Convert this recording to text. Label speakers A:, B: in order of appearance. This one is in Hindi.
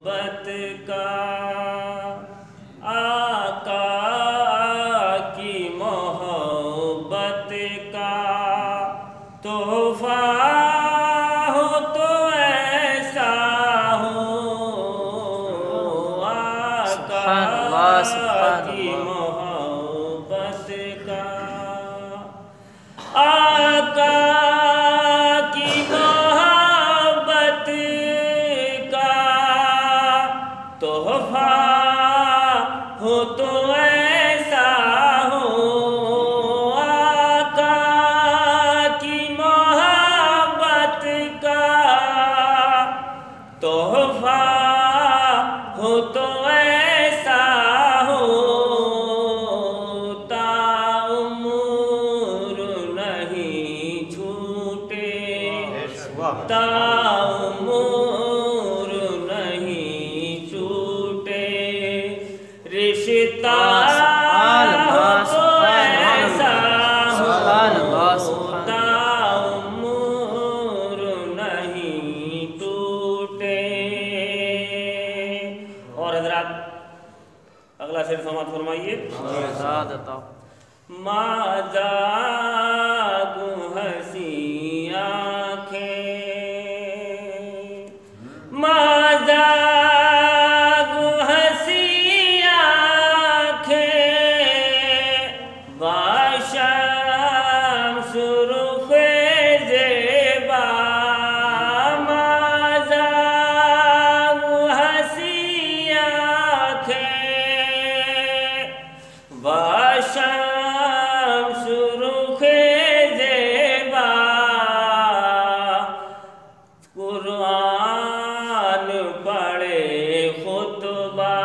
A: बत का आका की मोहब्बत का तोहफा हो तो ऐसा हो आका की मोहब्बत का आका की मोहब्बत का तोहफा हो तो ऐसा हो आका की मोहब्बत का तोहफा हो तो ऐसा हो ताउम्र नहीं छूटे ताउम्र नहीं छूटे रिश्ता तो ऐसा हो ताउम्र नहीं टूटे। और हजरात अगला शेर समाप्त फरमाइए। माज़ागु हंसी आँखें माज़ागु हंसी आँखें बाशम्स रुख़े ज़ेबा माज़ागु हंसी आँखें बाशम्स रुख़े ज़ेबा कुरान पढ़े खुतबा